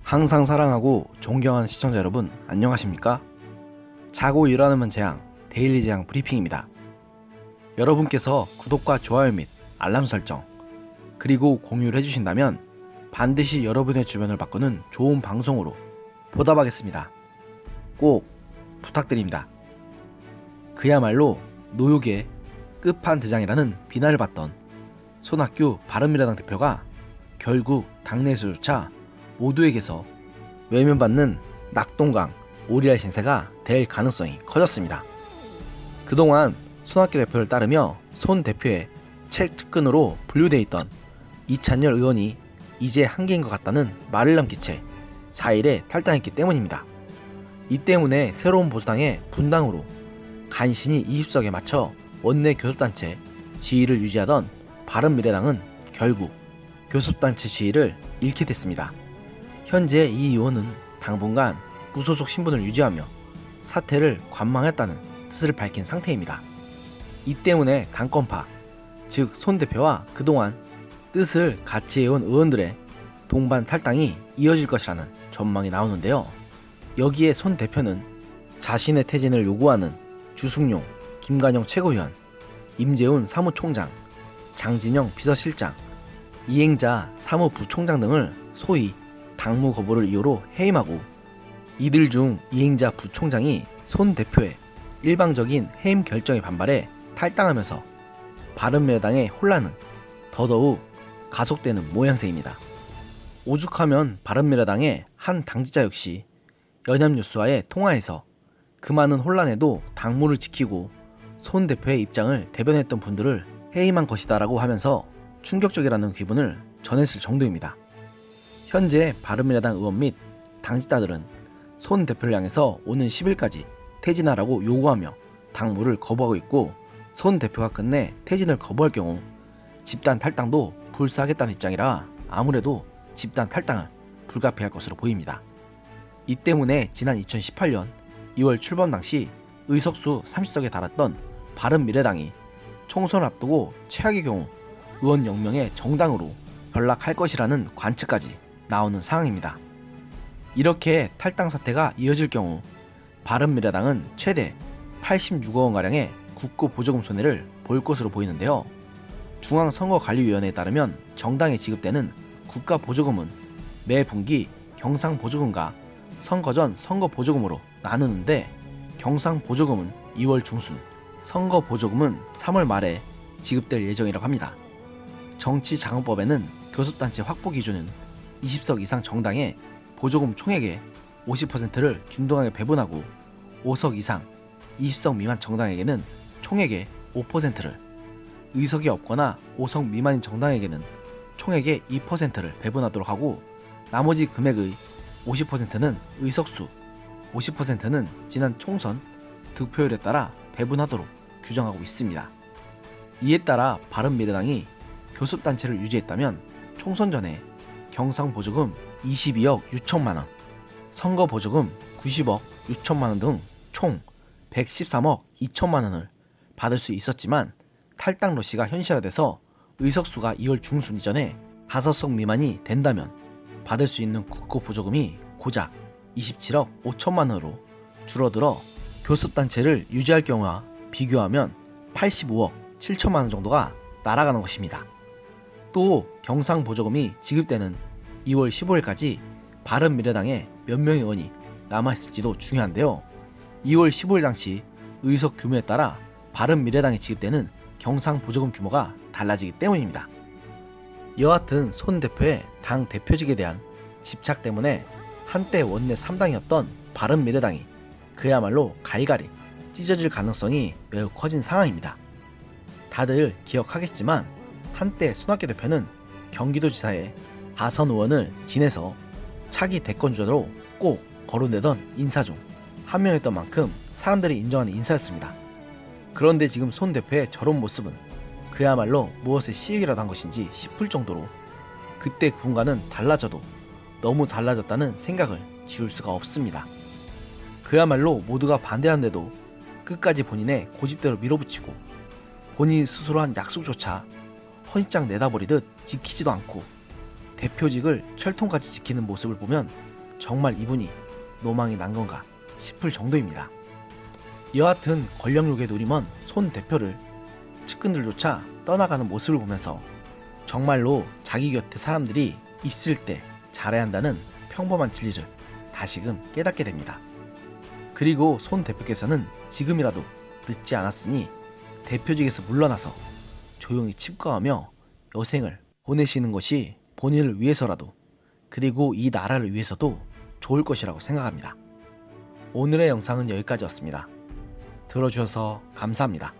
항상 사랑하고 존경하는 시청자 여러분, 안녕하십니까? 자고 일어나면 재앙, 데일리 재앙 브리핑입니다. 여러분께서 구독과 좋아요 및 알람 설정, 그리고 공유를 해주신다면 반드시 여러분의 주변을 바꾸는 좋은 방송으로 보답하겠습니다. 꼭 부탁드립니다. 그야말로 노욕의 끝판대장이라는 비난을 받던 손학규 바른미래당 대표가 결국 당내에서조차 모두에게서 외면받는 낙동강 오리알 신세가 될 가능성이 커졌습니다. 그동안 손학규 대표를 따르며 손 대표의 측근으로 분류되어 있던 이찬열 의원이 이제 한계인 것 같다는 말을 남긴 채 4일에 탈당했기 때문입니다. 이 때문에 새로운 보수당의 분당으로 간신히 20석에 맞춰 원내 교섭단체 지위를 유지하던 바른미래당은 결국 교섭단체 지위를 잃게 됐습니다. 현재 이 의원은 당분간 무소속 신분을 유지하며 사퇴를 관망했다는 뜻을 밝힌 상태입니다. 이 때문에 당권파, 즉 손 대표와 그동안 뜻을 같이 해온 의원들의 동반 탈당이 이어질 것이라는 전망이 나오는데요. 여기에 손 대표는 자신의 퇴진을 요구하는 주승용, 김관영 최고위원, 임재훈 사무총장, 장진영 비서실장, 이행자 사무부총장 등을 소위 당무 거부를 이유로 해임하고, 이들 중 이행자 부총장이 손 대표의 일방적인 해임 결정에 반발해 탈당하면서 바른미래당의 혼란은 더더욱 가속되는 모양새입니다. 오죽하면 바른미래당의 한 당지자 역시 연합뉴스와의 통화에서 그 많은 혼란에도 당무를 지키고 손 대표의 입장을 대변했던 분들을 해임한 것이다라고 하면서 충격적이라는 기분을 전했을 정도입니다. 현재 바른미래당 의원 및 당직자들은 손 대표를 향해서 오는 10일까지 퇴진하라고 요구하며 당무를 거부하고 있고, 손 대표가 끝내 퇴진을 거부할 경우 집단 탈당도 불사하겠다는 입장이라 아무래도 집단 탈당을 불가피할 것으로 보입니다. 이 때문에 지난 2018년 2월 출범 당시 의석수 30석에 달았던 바른미래당이 총선을 앞두고 최악의 경우 의원 0명의 정당으로 전락할 것이라는 관측까지 나오는 상황입니다. 이렇게 탈당 사태가 이어질 경우 바른미래당은 최대 86억 원가량의 국고 보조금 손해를 볼 것으로 보이는데요. 중앙선거관리위원회에 따르면 정당에 지급되는 국가 보조금은 매 분기 경상보조금과 선거 전 선거보조금으로 나누는데, 경상보조금은 2월 중순, 선거보조금은 3월 말에 지급될 예정이라고 합니다. 정치자금법에는 교섭단체 확보 기준은 20석 이상 정당의 보조금 총액의 50%를 균등하게 배분하고, 5석 이상 20석 미만 정당에게는 총액의 5%를, 의석이 없거나 5석 미만인 정당에게는 총액의 2%를 배분하도록 하고, 나머지 금액의 50%는 의석수, 50%는 지난 총선 득표율에 따라 배분하도록 규정하고 있습니다. 이에 따라 바른미래당이 교섭단체를 유지했다면 총선 전에 경상보조금 22억 6천만원, 선거보조금 90억 6천만원 등 총 113억 2천만원을 받을 수 있었지만, 탈당 러시가 현실화돼서 의석수가 2월 중순 이전에 5석 미만이 된다면 받을 수 있는 국고 보조금이 고작 27억 5천만원으로 줄어들어 교섭단체를 유지할 경우와 비교하면 85억 7천만원 정도가 날아가는 것입니다. 또 경상보조금이 지급되는 2월 15일까지 바른미래당에 몇 명의 의원이 남아있을지도 중요한데요. 2월 15일 당시 의석 규모에 따라 바른미래당에 지급되는 경상보조금 규모가 달라지기 때문입니다. 여하튼 손 대표의 당 대표직에 대한 집착 때문에 한때 원내 3당이었던 바른미래당이 그야말로 갈갈이 찢어질 가능성이 매우 커진 상황입니다. 다들 기억하겠지만 한때 손학규 대표는 경기도지사에 다선 의원을 지내서 차기 대권주자로 꼭 거론되던 인사 중 한 명이었던 만큼 사람들이 인정하는 인사였습니다. 그런데 지금 손 대표의 저런 모습은 그야말로 무엇의 시익이라도 한 것인지 싶을 정도로, 그때 그분과는 달라져도 너무 달라졌다는 생각을 지울 수가 없습니다. 그야말로 모두가 반대하는데도 끝까지 본인의 고집대로 밀어붙이고, 본인 스스로 한 약속조차 헌신장 내다버리듯 지키지도 않고 대표직을 철통같이 지키는 모습을 보면 정말 이분이 노망이 난 건가 싶을 정도입니다. 여하튼 권력욕에 노림원 손 대표를 측근들조차 떠나가는 모습을 보면서 정말로 자기 곁에 사람들이 있을 때 잘해야 한다는 평범한 진리를 다시금 깨닫게 됩니다. 그리고 손 대표께서는 지금이라도 늦지 않았으니 대표직에서 물러나서 조용히 칩거하며 여생을 보내시는 것이 본인을 위해서라도 그리고 이 나라를 위해서도 좋을 것이라고 생각합니다. 오늘의 영상은 여기까지였습니다. 들어주셔서 감사합니다.